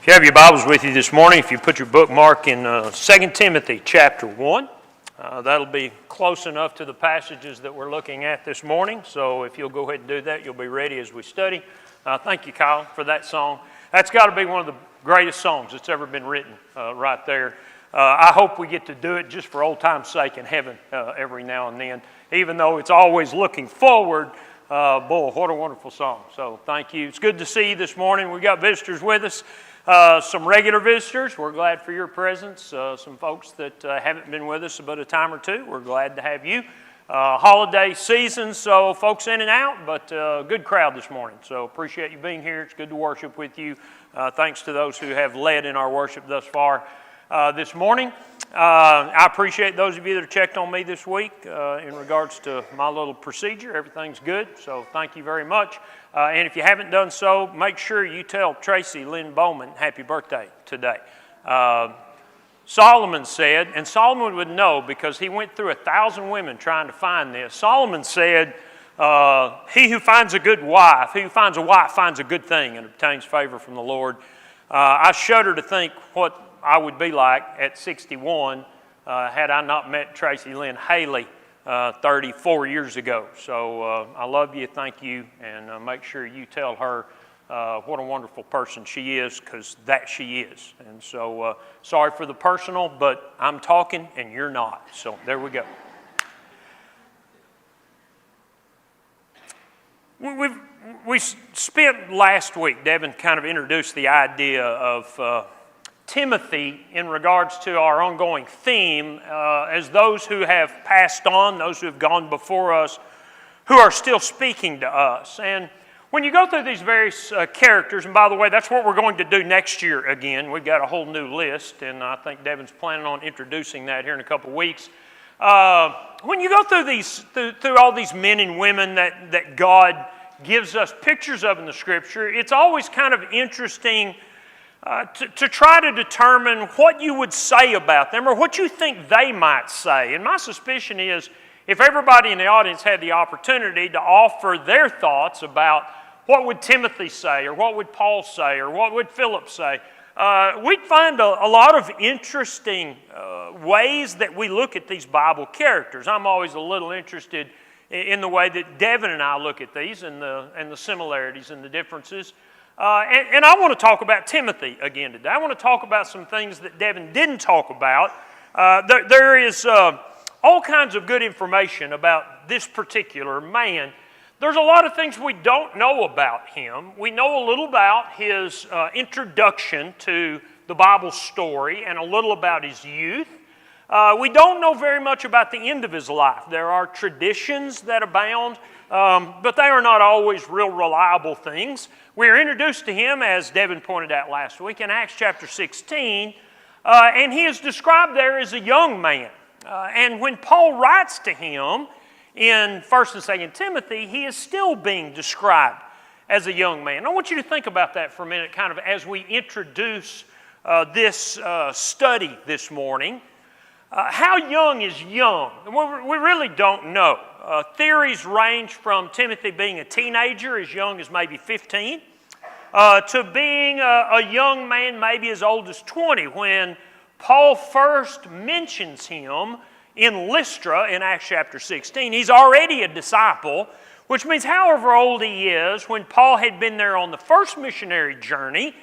If you have your Bibles with you this morning, if you put your bookmark in 2 Timothy chapter 1, that'll be close enough to the passages that we're looking at this morning. So if you'll go ahead and do that, you'll be ready as we study. Thank you, Kyle, for that song. That's got to be one of the greatest songs that's ever been written right there. I hope we get to do it just for old time's sake in heaven every now and then, even though it's always looking forward. Boy, what a wonderful song. So thank you. It's good to see you this morning. We've got visitors with us. Some regular visitors, we're glad for your presence. Some folks that haven't been with us but a time or two, we're glad to have you. Holiday season, so folks in and out, but good crowd this morning. So appreciate you being here. It's good to worship with you. Thanks to those who have led in our worship thus far this morning. I appreciate those of you that have checked on me this week in regards to my little procedure. Everything's good, so thank you very much. And if you haven't done so, make sure you tell Tracy Lynn Bowman happy birthday today. Solomon said, and Solomon would know because he went through 1,000 women trying to find this. Solomon said, he who finds a good wife, he who finds a wife finds a good thing and obtains favor from the Lord. I shudder to think what I would be like at 61 had I not met Tracy Lynn Haley 34 years ago. So I love you, thank you, and make sure you tell her what a wonderful person she is, because that she is. And so sorry for the personal, but I'm talking and you're not. So there we go. We spent last week, Devin kind of introduced the idea of Timothy in regards to our ongoing theme as those who have passed on, those who have gone before us, who are still speaking to us. And when you go through these various characters, and by the way, that's what we're going to do next year again. We've got a whole new list, and I think Devin's planning on introducing that here in a couple of weeks. When you go through through all these men and women that God gives us pictures of in the Scripture, it's always kind of interesting to try to determine what you would say about them or what you think they might say. And my suspicion is if everybody in the audience had the opportunity to offer their thoughts about what would Timothy say or what would Paul say or what would Philip say, we'd find a lot of interesting ways that we look at these Bible characters. I'm always a little interested in the way that Devin and I look at these and the similarities and the differences. And I want to talk about Timothy again today. I want to talk about some things that Devin didn't talk about. There is all kinds of good information about this particular man. There's a lot of things we don't know about him. We know a little about his introduction to the Bible story and a little about his youth. We don't know very much about the end of his life. There are traditions that abound, but they are not always real reliable things. We are introduced to him, as Devin pointed out last week, in Acts chapter 16, and he is described there as a young man. And when Paul writes to him in 1st and 2nd Timothy, he is still being described as a young man. I want you to think about that for a minute, kind of as we introduce this study this morning. How young is young? We really don't know. Theories range from Timothy being a teenager as young as maybe 15 to being a young man maybe as old as 20 when Paul first mentions him in Lystra in Acts chapter 16. He's already a disciple, which means however old he is, when Paul had been there on the first missionary journey,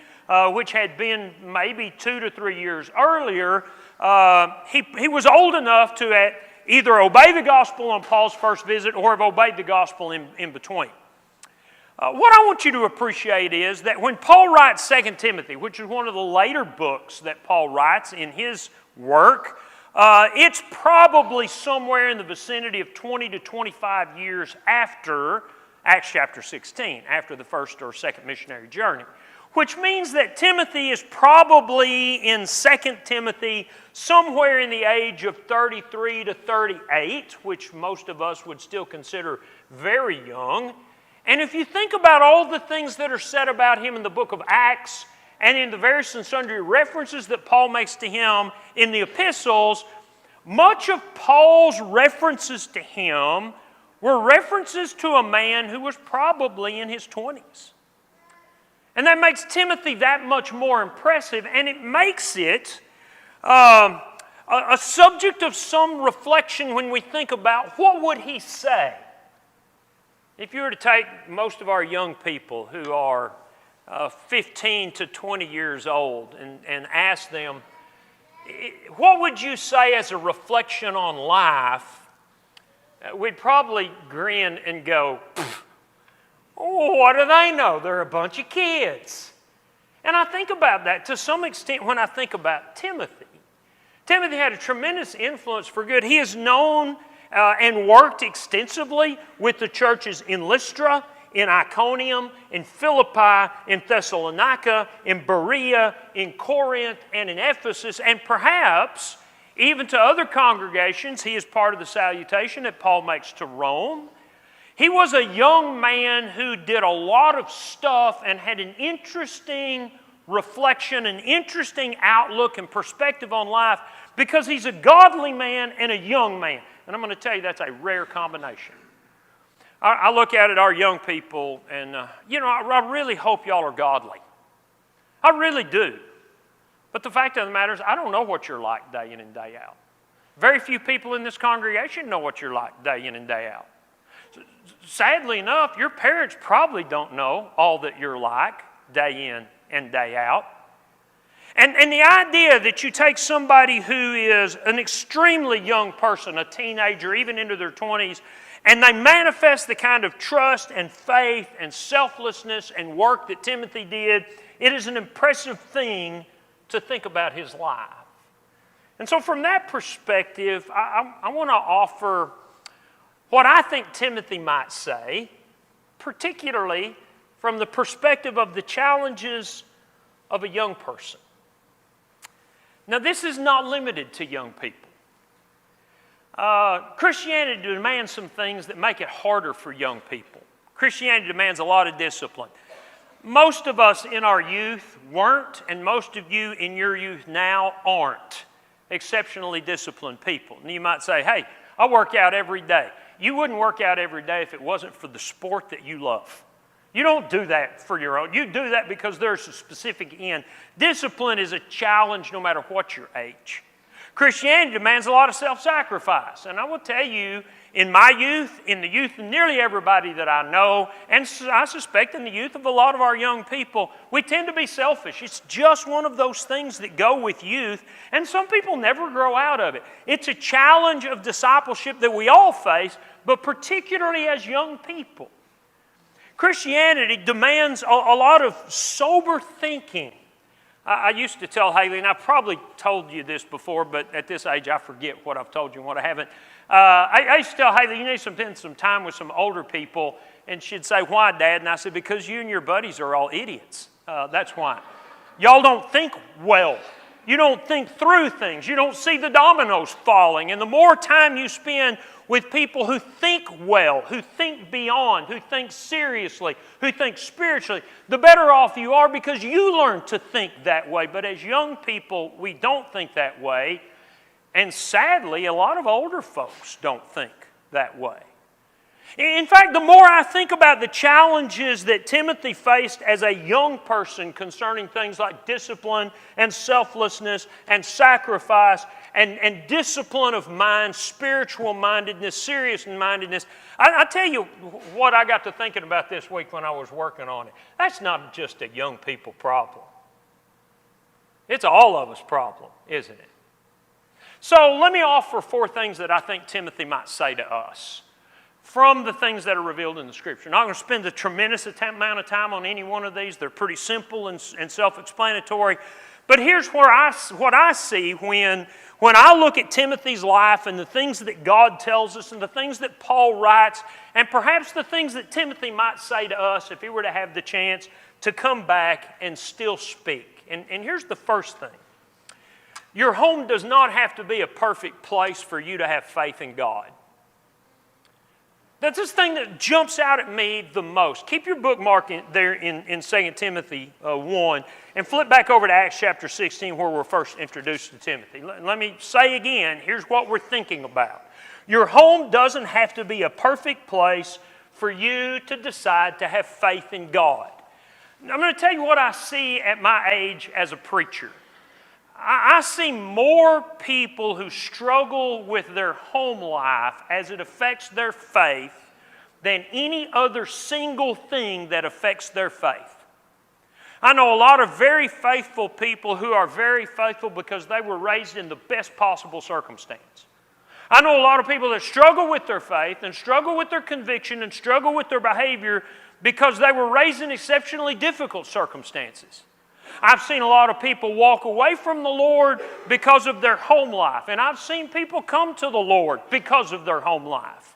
which had been maybe 2 to 3 years earlier, he was old enough to either obey the gospel on Paul's first visit or have obeyed the gospel in between. What I want you to appreciate is that when Paul writes 2 Timothy, which is one of the later books that Paul writes in his work, it's probably somewhere in the vicinity of 20 to 25 years after Acts chapter 16, after the first or second missionary journey. Which means that Timothy is probably in 2 Timothy somewhere in the age of 33 to 38, which most of us would still consider very young. And if you think about all the things that are said about him in the book of Acts and in the various and sundry references that Paul makes to him in the epistles, much of Paul's references to him were references to a man who was probably in his 20s. And that makes Timothy that much more impressive, and it makes it a subject of some reflection when we think about what would he say. If you were to take most of our young people who are 15 to 20 years old and ask them, what would you say as a reflection on life? We'd probably grin and go, oh, what do they know? They're a bunch of kids. And I think about that to some extent when I think about Timothy. Timothy had a tremendous influence for good. He is known and worked extensively with the churches in Lystra, in Iconium, in Philippi, in Thessalonica, in Berea, in Corinth, and in Ephesus, and perhaps even to other congregations. He is part of the salutation that Paul makes to Rome. He was a young man who did a lot of stuff and had an interesting reflection, an interesting outlook and perspective on life because he's a godly man and a young man. And I'm going to tell you that's a rare combination. I look at our young people and, I really hope y'all are godly. I really do. But the fact of the matter is I don't know what you're like day in and day out. Very few people in this congregation know what you're like day in and day out. Sadly enough, your parents probably don't know all that you're like day in and day out. And the idea that you take somebody who is an extremely young person, a teenager, even into their 20s, and they manifest the kind of trust and faith and selflessness and work that Timothy did, it is an impressive thing to think about his life. And so from that perspective, I want to offer what I think Timothy might say, particularly from the perspective of the challenges of a young person. Now, this is not limited to young people. Christianity demands some things that make it harder for young people. Christianity demands a lot of discipline. Most of us in our youth weren't, and most of you in your youth now aren't exceptionally disciplined people. And you might say, hey, I work out every day. You wouldn't work out every day if it wasn't for the sport that you love. You don't do that for your own. You do that because there's a specific end. Discipline is a challenge no matter what your age. Christianity demands a lot of self-sacrifice. And I will tell you, in my youth, in the youth of nearly everybody that I know, and I suspect in the youth of a lot of our young people, we tend to be selfish. It's just one of those things that go with youth, and some people never grow out of it. It's a challenge of discipleship that we all face, but particularly as young people. Christianity demands a lot of sober thinking. I used to tell Haley, and I've probably told you this before, but at this age I forget what I've told you and what I haven't. I used to tell Haley, you need to spend some time with some older people, and she'd say, why, Dad? And I said, because you and your buddies are all idiots. That's why. Y'all don't think well. You don't think through things. You don't see the dominoes falling. And the more time you spend with people who think well, who think beyond, who think seriously, who think spiritually, the better off you are because you learn to think that way. But as young people, we don't think that way. And sadly, a lot of older folks don't think that way. In fact, the more I think about the challenges that Timothy faced as a young person concerning things like discipline and selflessness and sacrifice and discipline of mind, spiritual mindedness, serious mindedness, I tell you what I got to thinking about this week when I was working on it. That's not just a young people problem. It's all of us problem, isn't it? So let me offer 4 things that I think Timothy might say to us from the things that are revealed in the Scripture. I'm not going to spend a tremendous amount of time on any one of these. They're pretty simple and self-explanatory. But here's what I see when I look at Timothy's life and the things that God tells us and the things that Paul writes and perhaps the things that Timothy might say to us if he were to have the chance to come back and still speak. And here's the first thing. Your home does not have to be a perfect place for you to have faith in God. That's this thing that jumps out at me the most. Keep your bookmark there in 2 Timothy 1 and flip back over to Acts chapter 16 where we're first introduced to Timothy. Let me say again, here's what we're thinking about. Your home doesn't have to be a perfect place for you to decide to have faith in God. I'm going to tell you what I see at my age as a preacher. I see more people who struggle with their home life as it affects their faith than any other single thing that affects their faith. I know a lot of very faithful people who are very faithful because they were raised in the best possible circumstance. I know a lot of people that struggle with their faith and struggle with their conviction and struggle with their behavior because they were raised in exceptionally difficult circumstances. I've seen a lot of people walk away from the Lord because of their home life. And I've seen people come to the Lord because of their home life.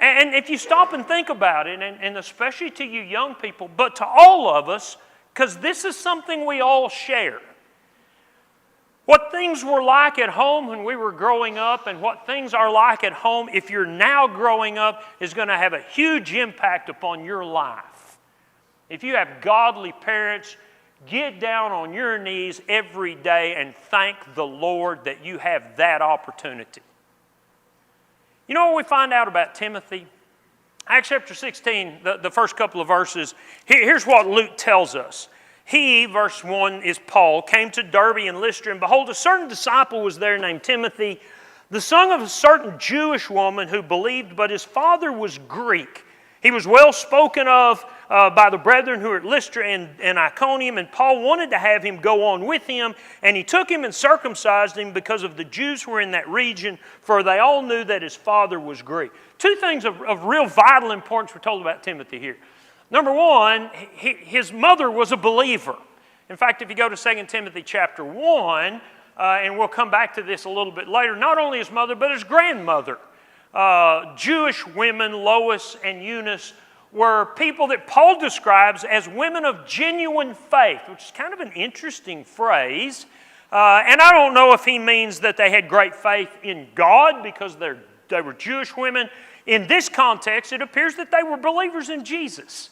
And if you stop and think about it, and especially to you young people, but to all of us, because this is something we all share. What things were like at home when we were growing up and what things are like at home if you're now growing up is going to have a huge impact upon your life. If you have godly parents, get down on your knees every day and thank the Lord that you have that opportunity. You know what we find out about Timothy? Acts chapter 16, the first couple of verses, here's what Luke tells us. He, verse 1 is Paul, came to Derbe and Lystra, and behold, a certain disciple was there named Timothy, the son of a certain Jewish woman who believed, but his father was Greek. He was well spoken of by the brethren who were at Lystra and Iconium, and Paul wanted to have him go on with him, and he took him and circumcised him because of the Jews who were in that region, for they all knew that his father was Greek. Two things of real vital importance were told about Timothy here. Number one, his mother was a believer. In fact, if you go to 2 Timothy chapter 1, and we'll come back to this a little bit later, not only his mother, but his grandmother. Jewish women, Lois and Eunice, were people that Paul describes as women of genuine faith, which is kind of an interesting phrase. And I don't know if he means that they had great faith in God because they were Jewish women. In this context, it appears that they were believers in Jesus.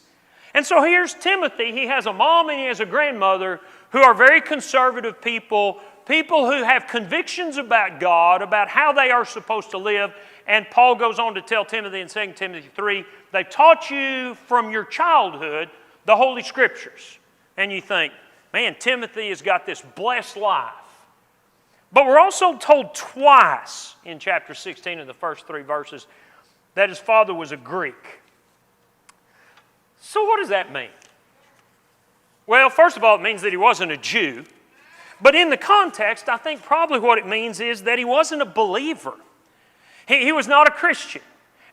And so here's Timothy. He has a mom and he has a grandmother who are very conservative people who have convictions about God, about how they are supposed to live. And Paul goes on to tell Timothy in 2 Timothy 3, they taught you from your childhood the Holy Scriptures. And you think, man, Timothy has got this blessed life. But we're also told twice in chapter 16 in the first 3 verses that his father was a Greek. So what does that mean? Well, first of all, it means that he wasn't a Jew. But in the context, I think probably what it means is that he wasn't a believer. He was not a Christian.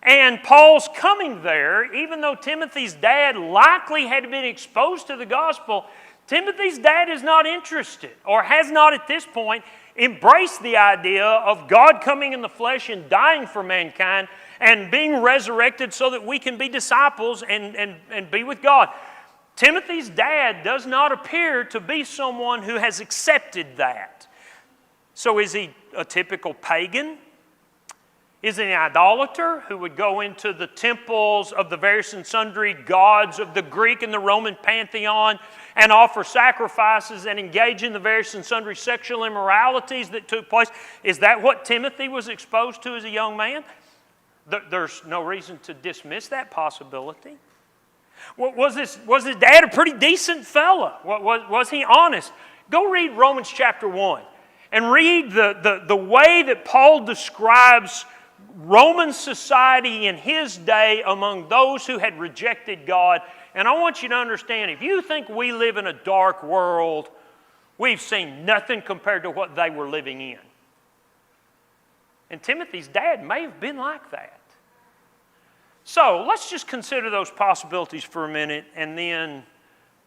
And Paul's coming there, even though Timothy's dad likely had been exposed to the gospel, Timothy's dad is not interested, or has not at this point embraced the idea of God coming in the flesh and dying for mankind and being resurrected so that we can be disciples and be with God. Timothy's dad does not appear to be someone who has accepted that. So is he a typical pagan? Is he an idolater who would go into the temples of the various and sundry gods of the Greek and the Roman pantheon and offer sacrifices and engage in the various and sundry sexual immoralities that took place? Is that what Timothy was exposed to as a young man? There's no reason to dismiss that possibility. Was his dad a pretty decent fella? Was he honest? Go read Romans chapter 1 and read the way that Paul describes Roman society in his day among those who had rejected God. And I want you to understand, if you think we live in a dark world, we've seen nothing compared to what they were living in. And Timothy's dad may have been like that. So let's just consider those possibilities for a minute and then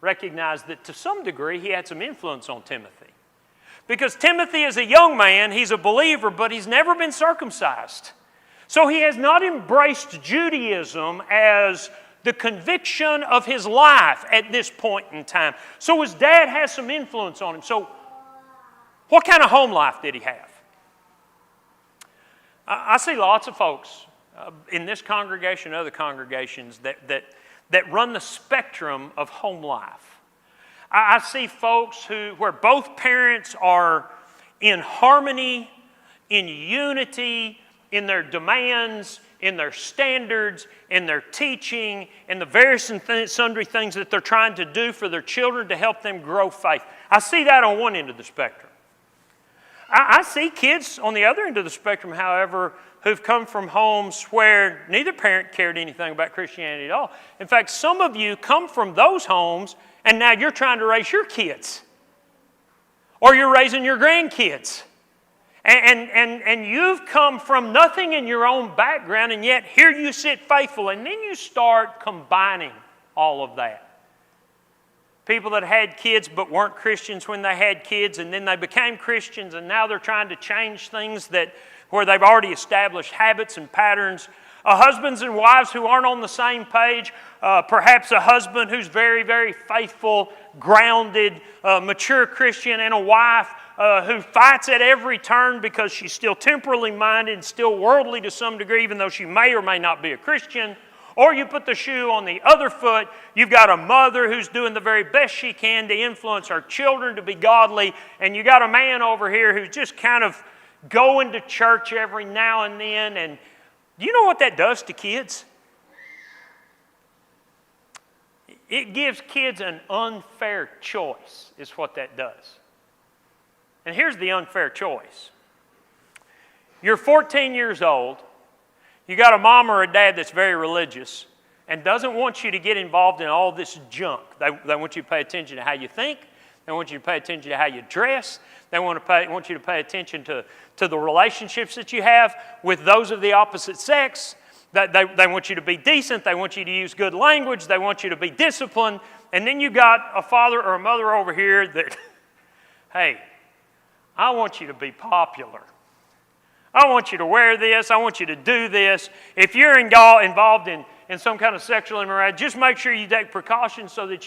recognize that to some degree he had some influence on Timothy. Because Timothy is a young man, he's a believer, but he's never been circumcised. So he has not embraced Judaism as the conviction of his life at this point in time. So his dad has some influence on him. So what kind of home life did he have? I see lots of folks in this congregation and other congregations that run the spectrum of home life. I see folks where both parents are in harmony, in unity, in their demands, in their standards, in their teaching, in the various and sundry things that they're trying to do for their children to help them grow faith. I see that on one end of the spectrum. I see kids on the other end of the spectrum, however, who've come from homes where neither parent cared anything about Christianity at all. In fact, some of you come from those homes and now you're trying to raise your kids. Or you're raising your grandkids. And you've come from nothing in your own background, and yet here you sit faithful. And then you start combining all of that. People that had kids but weren't Christians when they had kids, and then they became Christians, and now they're trying to change things where they've already established habits and patterns. Husbands and wives who aren't on the same page. Perhaps a husband who's very, very faithful, grounded, mature Christian, and a wife who fights at every turn because she's still temporally minded and still worldly to some degree, even though she may or may not be a Christian. Or you put the shoe on the other foot. You've got a mother who's doing the very best she can to influence her children to be godly, and you got a man over here who's just kind of going to church every now and then. And do you know what that does to kids? It gives kids an unfair choice, is what that does. And here's the unfair choice. You're 14 years old. You got a mom or a dad that's very religious and doesn't want you to get involved in all this junk. They want you to pay attention to how you think. They want you to pay attention to how you dress. They want you to pay attention to the relationships that you have with those of the opposite sex. They want you to be decent. They want you to use good language. They want you to be disciplined. And then you got a father or a mother over here that, hey, I want you to be popular. I want you to wear this. I want you to do this. If you're involved in some kind of sexual immorality, just make sure you take precautions so that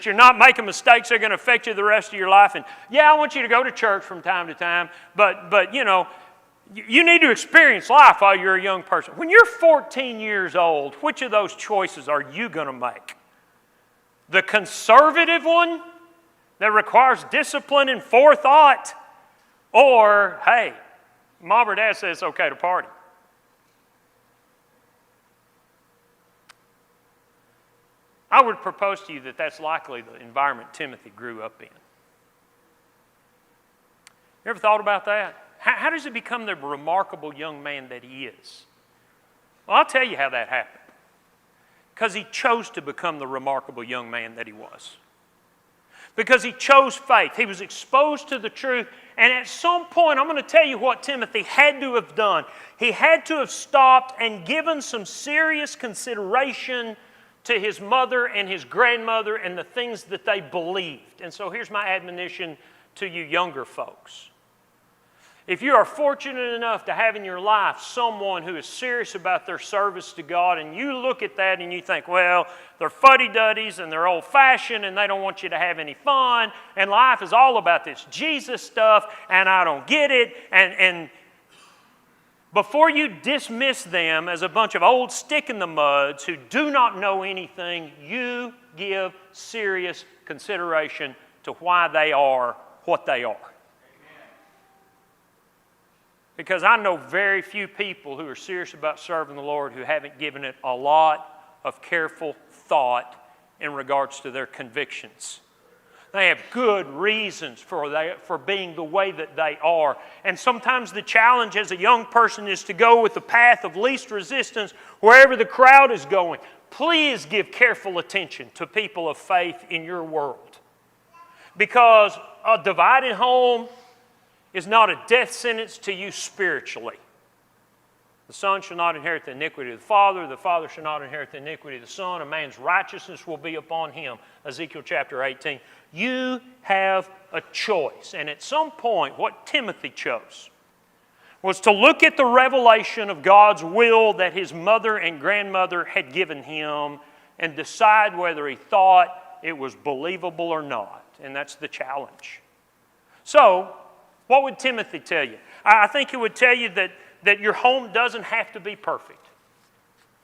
you're not making mistakes that are going to affect you the rest of your life. And yeah, I want you to go to church from time to time, but you know, you need to experience life while you're a young person. When you're 14 years old, which of those choices are you going to make? The conservative one that requires discipline and forethought? Or, hey, mom or dad says it's okay to party. I would propose to you that that's likely the environment Timothy grew up in. You ever thought about that? How does he become the remarkable young man that he is? Well, I'll tell you how that happened. Because he chose to become the remarkable young man that he was. Because he chose faith. He was exposed to the truth. And at some point, I'm going to tell you what Timothy had to have done. He had to have stopped and given some serious consideration to his mother and his grandmother and the things that they believed. And so here's my admonition to you younger folks. If you are fortunate enough to have in your life someone who is serious about their service to God, and you look at that and you think, well, they're fuddy-duddies and they're old-fashioned and they don't want you to have any fun, and life is all about this Jesus stuff and I don't get it, and before you dismiss them as a bunch of old stick-in-the-muds who do not know anything, you give serious consideration to why they are what they are. Because I know very few people who are serious about serving the Lord who haven't given it a lot of careful thought in regards to their convictions. They have good reasons for being the way that they are. And sometimes the challenge as a young person is to go with the path of least resistance wherever the crowd is going. Please give careful attention to people of faith in your world. Because a divided home is not a death sentence to you spiritually. The son shall not inherit the iniquity of the father shall not inherit the iniquity of the son. A man's righteousness will be upon him. Ezekiel chapter 18. You have a choice. And at some point, what Timothy chose was to look at the revelation of God's will that his mother and grandmother had given him and decide whether he thought it was believable or not. And that's the challenge. So, what would Timothy tell you? I think he would tell you that your home doesn't have to be perfect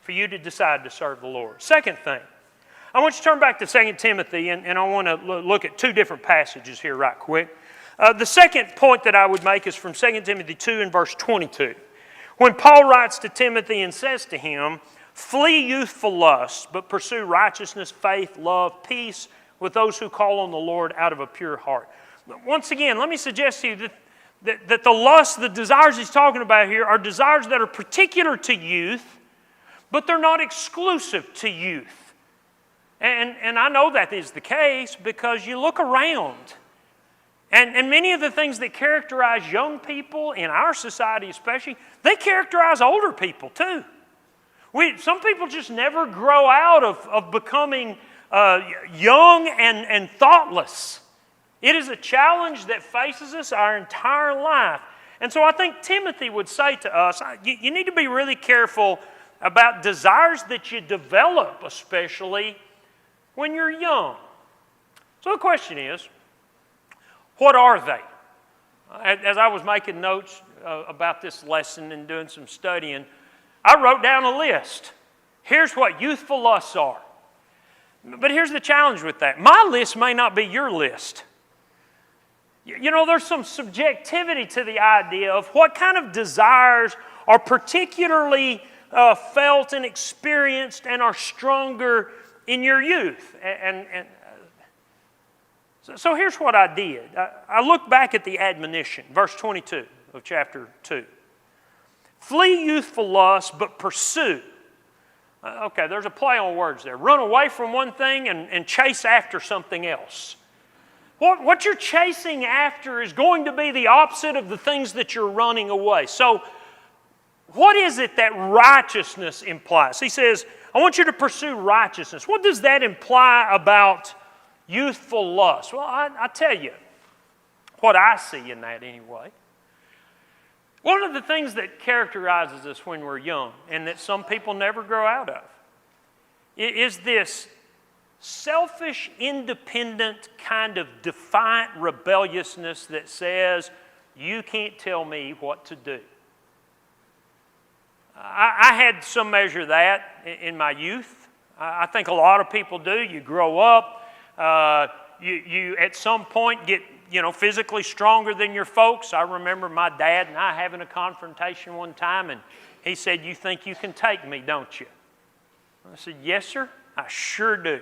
for you to decide to serve the Lord. Second thing, I want you to turn back to 2 Timothy, and I want to look at two different passages here right quick. The second point that I would make is from 2 Timothy 2 and verse 22, When Paul writes to Timothy and says to him, flee youthful lusts, but pursue righteousness, faith, love, peace with those who call on the Lord out of a pure heart. Once again, let me suggest to you that the lusts, the desires he's talking about here are desires that are particular to youth, but they're not exclusive to youth. And I know that is the case because you look around. And many of the things that characterize young people in our society especially, they characterize older people too. Some people just never grow out of becoming young and thoughtless. It is a challenge that faces us our entire life. And so I think Timothy would say to us, you need to be really careful about desires that you develop, especially when you're young. So the question is, what are they? As I was making notes about this lesson and doing some studying, I wrote down a list. Here's what youthful lusts are. But here's the challenge with that. My list may not be your list. You know, there's some subjectivity to the idea of what kind of desires are particularly felt and experienced and are stronger in your youth. So here's what I did. I looked back at the admonition, verse 22 of chapter 2. Flee youthful lusts, but pursue. Okay, there's a play on words there. Run away from one thing and chase after something else. What you're chasing after is going to be the opposite of the things that you're running away. So what is it that righteousness implies? He says, I want you to pursue righteousness. What does that imply about youthful lust? Well, I tell you what I see in that anyway. One of the things that characterizes us when we're young and that some people never grow out of is this selfish, independent kind of defiant rebelliousness that says, you can't tell me what to do. I had some measure of that in my youth. I think a lot of people do. You grow up, you at some point get physically stronger than your folks. I remember my dad and I having a confrontation one time, and he said, you think you can take me, don't you? I said, yes, sir, I sure do.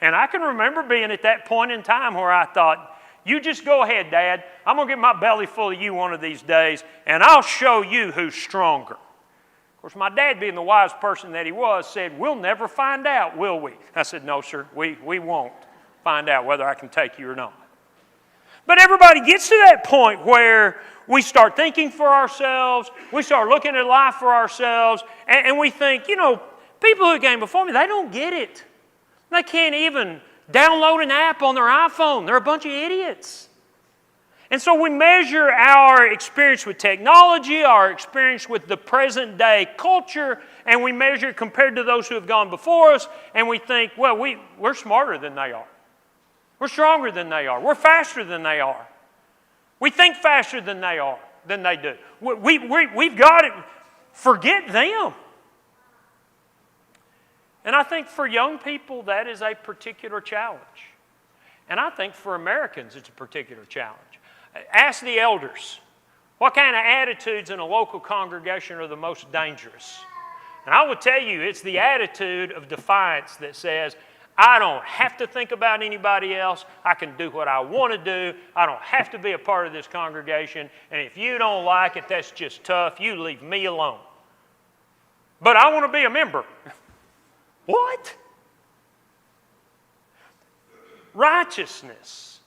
And I can remember being at that point in time where I thought, you just go ahead, Dad. I'm going to get my belly full of you one of these days, and I'll show you who's stronger. Of course, my dad, being the wise person that he was, said, we'll never find out, will we? I said, no, sir, we won't find out whether I can take you or not. But everybody gets to that point where we start thinking for ourselves, we start looking at life for ourselves, and we think, people who came before me, they don't get it. They can't even download an app on their iPhone. They're a bunch of idiots. And so we measure our experience with technology, our experience with the present day culture, and we measure it compared to those who have gone before us, and we think, well, we're smarter than they are. We're stronger than they are. We're faster than they are. We think faster than they do. We've got it. Forget them. And I think for young people, that is a particular challenge. And I think for Americans, it's a particular challenge. Ask the elders, what kind of attitudes in a local congregation are the most dangerous? And I will tell you, it's the attitude of defiance that says, I don't have to think about anybody else. I can do what I want to do. I don't have to be a part of this congregation. And if you don't like it, that's just tough. You leave me alone. But I want to be a member. What? Righteousness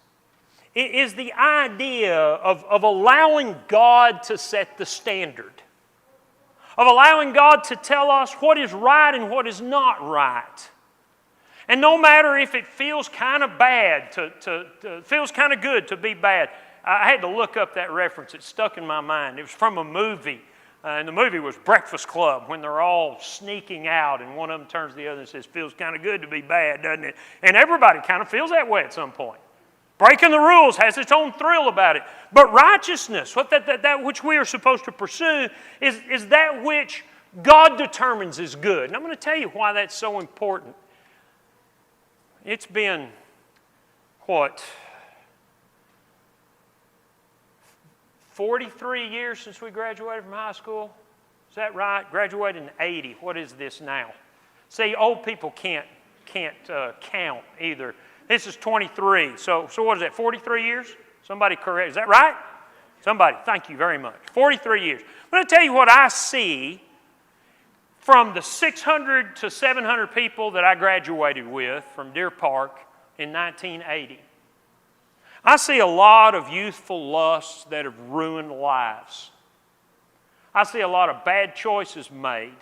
is the idea of allowing God to set the standard, of allowing God to tell us what is right and what is not right. And no matter if it feels kind of bad, feels kind of good to be bad. I had to look up that reference. It stuck in my mind. It was from a movie. And the movie was Breakfast Club, when they're all sneaking out and one of them turns to the other and says, feels kind of good to be bad, doesn't it? And everybody kind of feels that way at some point. Breaking the rules has its own thrill about it. But righteousness, that which we are supposed to pursue, is that which God determines is good. And I'm going to tell you why that's so important. It's been, 43 years since we graduated from high school? Is that right? Graduated in 80. What is this now? See, old people can't count either. This is 23. So what is that, 43 years? Somebody correct. Is that right? Somebody, thank you very much. 43 years. I'm going to tell you what I see from the 600 to 700 people that I graduated with from Deer Park in 1980. I see a lot of youthful lusts that have ruined lives. I see a lot of bad choices made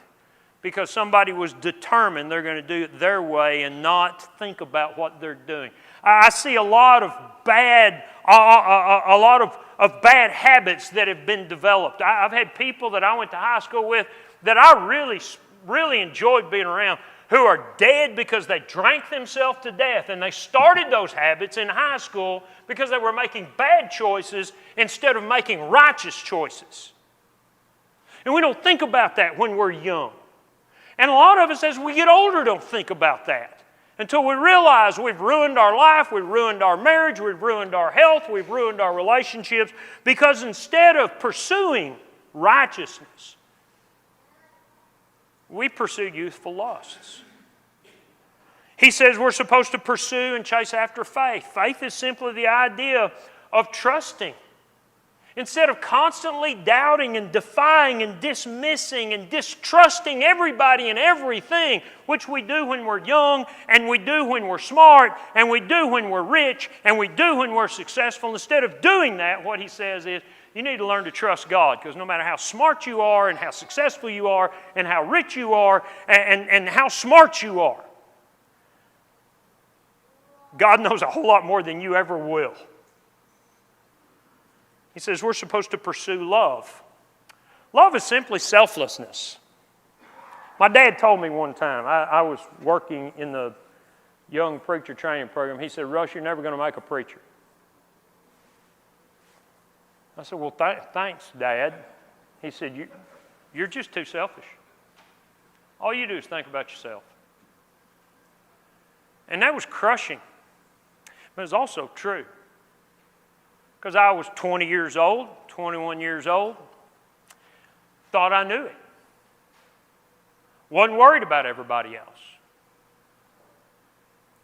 because somebody was determined they're going to do it their way and not think about what they're doing. I see a lot of bad, bad habits that have been developed. I've had people that I went to high school with that I really enjoyed being around who are dead because they drank themselves to death, and they started those habits in high school because they were making bad choices instead of making righteous choices. And we don't think about that when we're young. And a lot of us, as we get older, don't think about that until we realize we've ruined our life, we've ruined our marriage, we've ruined our health, we've ruined our relationships, because instead of pursuing righteousness, we pursue youthful lusts. He says we're supposed to pursue and chase after faith. Faith is simply the idea of trusting. Instead of constantly doubting and defying and dismissing and distrusting everybody and everything, which we do when we're young, and we do when we're smart, and we do when we're rich, and we do when we're successful, instead of doing that, what he says is, you need to learn to trust God, because no matter how smart you are and how successful you are and how rich you are and how smart you are, God knows a whole lot more than you ever will. He says we're supposed to pursue love. Love is simply selflessness. My dad told me one time, I was working in the young preacher training program. He said, Russ, you're never going to make a preacher. I said, well, thanks, Dad. He said, you're just too selfish. All you do is think about yourself. And that was crushing. But it's also true. Because I was 20 years old, 21 years old, thought I knew it. Wasn't worried about everybody else.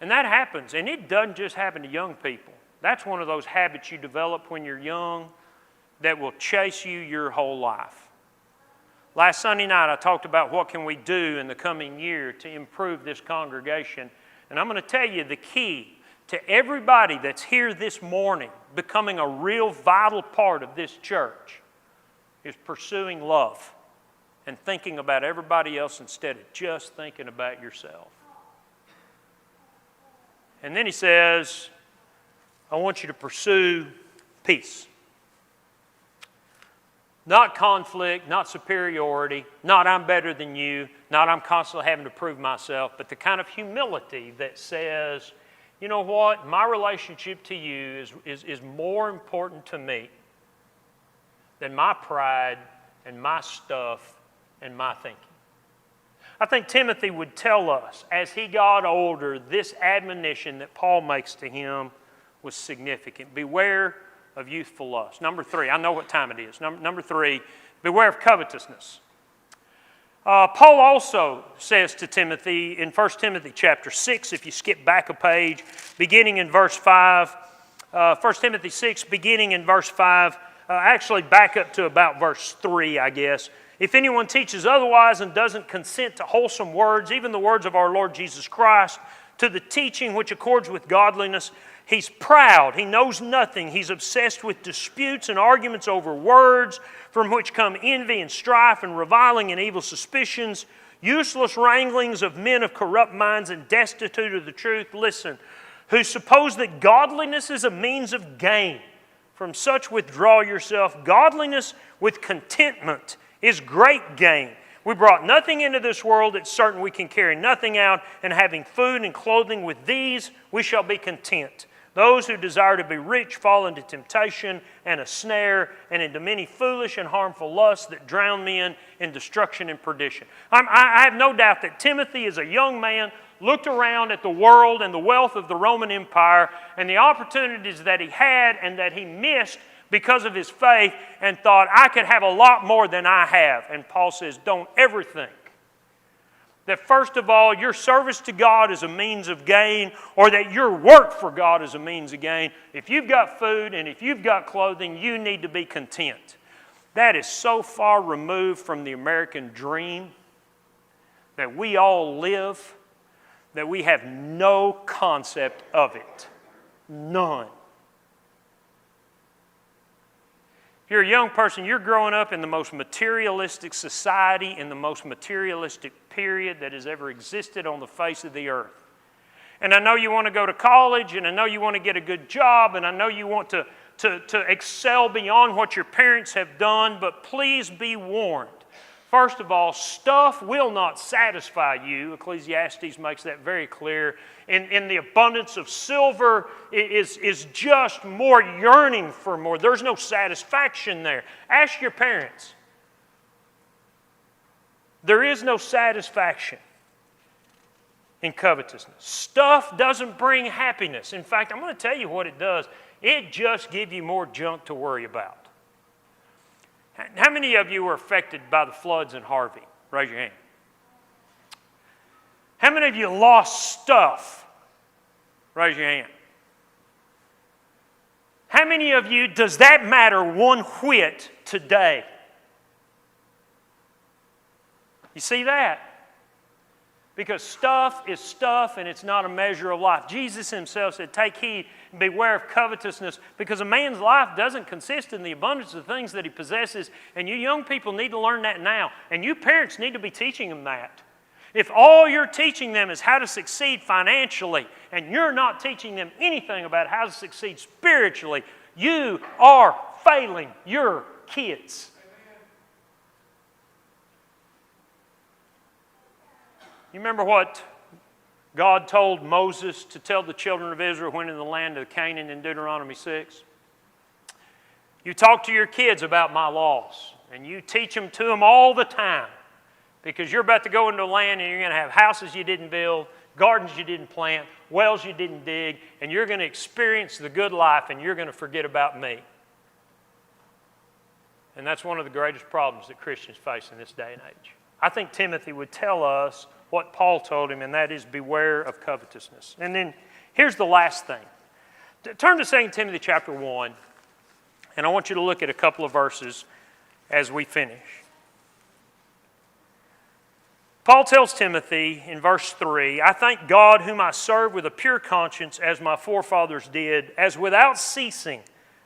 And that happens. And it doesn't just happen to young people. That's one of those habits you develop when you're young that will chase you your whole life. Last Sunday night, I talked about what can we do in the coming year to improve this congregation. And I'm going to tell you the key to everybody that's here this morning becoming a real vital part of this church is pursuing love and thinking about everybody else instead of just thinking about yourself. And then he says, I want you to pursue peace. Not conflict, not superiority, not I'm better than you, not I'm constantly having to prove myself, but the kind of humility that says, you know what, my relationship to you is more important to me than my pride and my stuff and my thinking. I think Timothy would tell us, as he got older, this admonition that Paul makes to him was significant. Beware of youthful lust. Number 3, I know what time it is. Number 3, beware of covetousness. Paul also says to Timothy in 1 Timothy chapter 6, if you skip back a page, beginning in verse 5, 1 Timothy 6, beginning in verse 5, actually back up to about verse 3, I guess. If anyone teaches otherwise and doesn't consent to wholesome words, even the words of our Lord Jesus Christ, to the teaching which accords with godliness, he's proud, he knows nothing, he's obsessed with disputes and arguments over words, from which come envy and strife and reviling and evil suspicions, useless wranglings of men of corrupt minds and destitute of the truth. Listen, who suppose that godliness is a means of gain. From such withdraw yourself. Godliness with contentment is great gain. We brought nothing into this world, it's certain we can carry nothing out, and having food and clothing, with these we shall be content. Those who desire to be rich fall into temptation and a snare, and into many foolish and harmful lusts that drown men in destruction and perdition. I have no doubt that Timothy, as a young man, looked around at the world and the wealth of the Roman Empire and the opportunities that he had and that he missed because of his faith and thought, I could have a lot more than I have. And Paul says, don't ever think that first of all, your service to God is a means of gain, or that your work for God is a means of gain. If you've got food and if you've got clothing, you need to be content. That is so far removed from the American dream that we all live that we have no concept of it. None. If you're a young person, you're growing up in the most materialistic society, in the most materialistic period that has ever existed on the face of the earth. And I know you want to go to college, and I know you want to get a good job, and I know you want to excel beyond what your parents have done, but please be warned. First of all, stuff will not satisfy you. Ecclesiastes makes that very clear. In the abundance of silver is just more yearning for more. There's no satisfaction there. Ask your parents. There is no satisfaction in covetousness. Stuff doesn't bring happiness. In fact, I'm going to tell you what it does. It just gives you more junk to worry about. How many of you were affected by the floods in Harvey? Raise your hand. How many of you lost stuff? Raise your hand. How many of you, does that matter one whit today? You see that? Because stuff is stuff and it's not a measure of life. Jesus himself said, take heed and beware of covetousness, because a man's life doesn't consist in the abundance of things that he possesses. And you young people need to learn that now. And you parents need to be teaching them that. If all you're teaching them is how to succeed financially, and you're not teaching them anything about how to succeed spiritually, you are failing your kids. You remember what God told Moses to tell the children of Israel when in the land of Canaan in Deuteronomy 6? You talk to your kids about my laws, and you teach them to them all the time, because you're about to go into a land and you're going to have houses you didn't build, gardens you didn't plant, wells you didn't dig, and you're going to experience the good life, and you're going to forget about me. And that's one of the greatest problems that Christians face in this day and age. I think Timothy would tell us what Paul told him, and that is beware of covetousness. And then here's the last thing. Turn to 2 Timothy chapter 1, and I want you to look at a couple of verses as we finish. Paul tells Timothy in verse 3, I thank God whom I serve with a pure conscience as my forefathers did, as without ceasing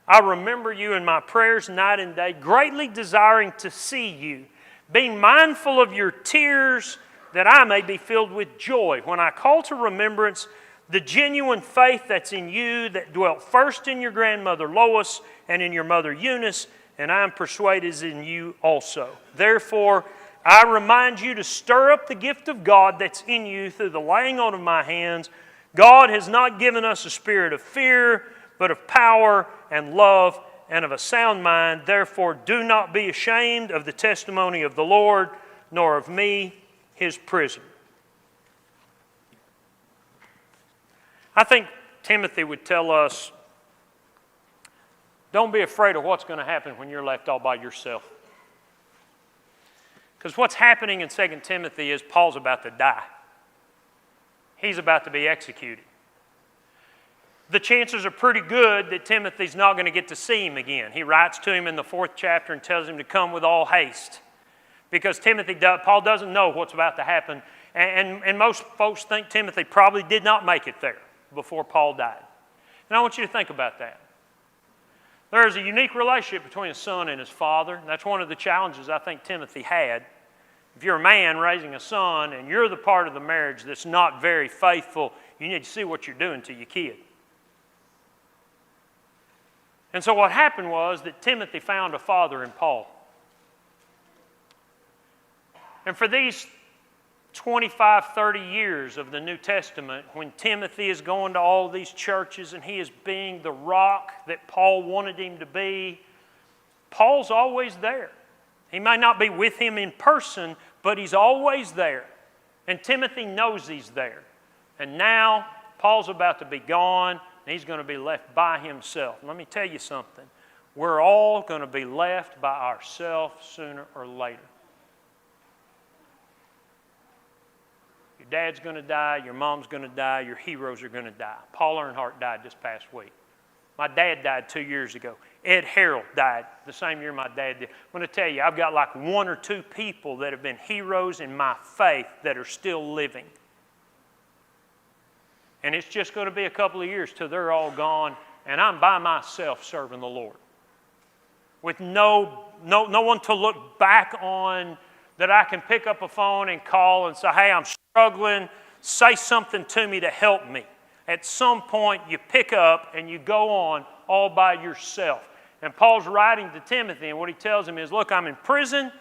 I remember you in my prayers night and day, greatly desiring to see you, being mindful of your tears, that I may be filled with joy when I call to remembrance the genuine faith that's in you, that dwelt first in your grandmother Lois and in your mother Eunice, and I am persuaded is in you also. Therefore, I remind you to stir up the gift of God that's in you through the laying on of my hands. God has not given us a spirit of fear, but of power and love and of a sound mind. Therefore, do not be ashamed of the testimony of the Lord, nor of me, his prisoner. I think Timothy would tell us, don't be afraid of what's going to happen when you're left all by yourself. Because what's happening in 2 Timothy is Paul's about to die. He's about to be executed. The chances are pretty good that Timothy's not going to get to see him again. He writes to him in the 4th chapter and tells him to come with all haste. Because Paul doesn't know what's about to happen. And most folks think Timothy probably did not make it there before Paul died. And I want you to think about that. There is a unique relationship between a son and his father. That's one of the challenges I think Timothy had. If you're a man raising a son and you're the part of the marriage that's not very faithful, you need to see what you're doing to your kid. And so what happened was that Timothy found a father in Paul. And for these 25, 30 years of the New Testament, when Timothy is going to all these churches and he is being the rock that Paul wanted him to be, Paul's always there. He may not be with him in person, but he's always there. And Timothy knows he's there. And now Paul's about to be gone, and he's going to be left by himself. Let me tell you something. We're all going to be left by ourselves sooner or later. Your dad's going to die, your mom's going to die, your heroes are going to die. Paul Earnhardt died this past week. My dad died 2 years ago. Ed Harrell died the same year my dad did. I'm going to tell you, I've got like 1 or 2 people that have been heroes in my faith that are still living. And it's just going to be a couple of years till they're all gone, and I'm by myself serving the Lord. With no one to look back on that I can pick up a phone and call and say, hey, I'm struggling, say something to me to help me. At some point, you pick up and you go on all by yourself. And Paul's writing to Timothy, and what he tells him is, look, I'm in prison.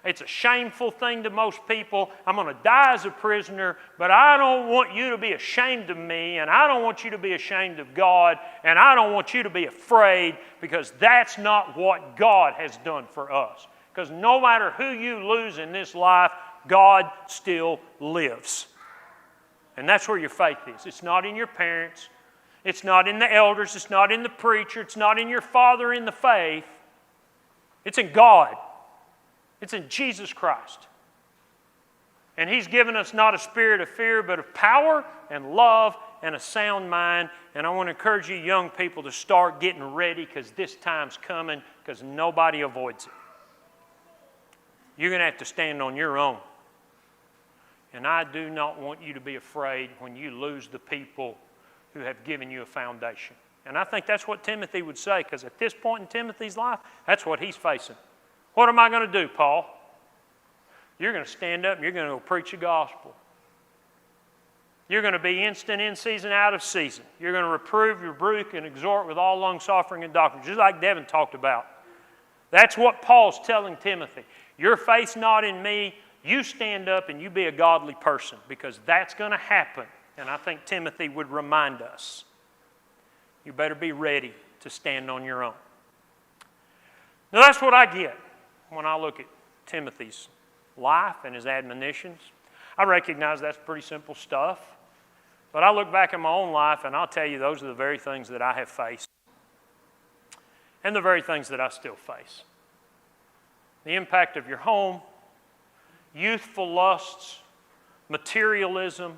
It's a shameful thing to most people. I'm going to die as a prisoner, but I don't want you to be ashamed of me, and I don't want you to be ashamed of God, and I don't want you to be afraid, because that's not what God has done for us. Because no matter who you lose in this life, God still lives. And that's where your faith is. It's not in your parents. It's not in the elders. It's not in the preacher. It's not in your father in the faith. It's in God. It's in Jesus Christ. And He's given us not a spirit of fear, but of power and love and a sound mind. And I want to encourage you young people to start getting ready, because this time's coming, because nobody avoids it. You're going to have to stand on your own. And I do not want you to be afraid when you lose the people who have given you a foundation. And I think that's what Timothy would say, because at this point in Timothy's life, that's what he's facing. What am I going to do, Paul? You're going to stand up and you're going to go preach the gospel. You're going to be instant in season, out of season. You're going to reprove, rebuke, and exhort with all long-suffering and doctrine, just like Devin talked about. That's what Paul's telling Timothy. Your faith's not in me. You stand up and you be a godly person, because that's going to happen. And I think Timothy would remind us. You better be ready to stand on your own. Now that's what I get when I look at Timothy's life and his admonitions. I recognize that's pretty simple stuff. But I look back at my own life and I'll tell you, those are the very things that I have faced. And the very things that I still face. The impact of your home, youthful lusts, materialism.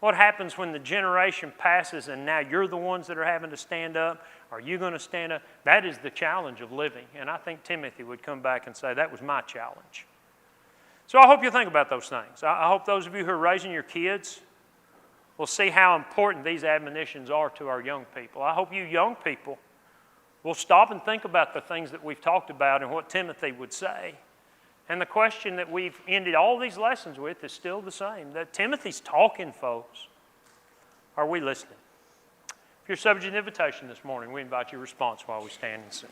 What happens when the generation passes and now you're the ones that are having to stand up? Are you going to stand up? That is the challenge of living. And I think Timothy would come back and say, that was my challenge. So I hope you think about those things. I hope those of you who are raising your kids will see how important these admonitions are to our young people. I hope you young people will stop and think about the things that we've talked about and what Timothy would say. And the question that we've ended all these lessons with is still the same. That Timothy's talking, folks. Are we listening? If you're subject to invitation this morning, we invite your response while we stand and sing.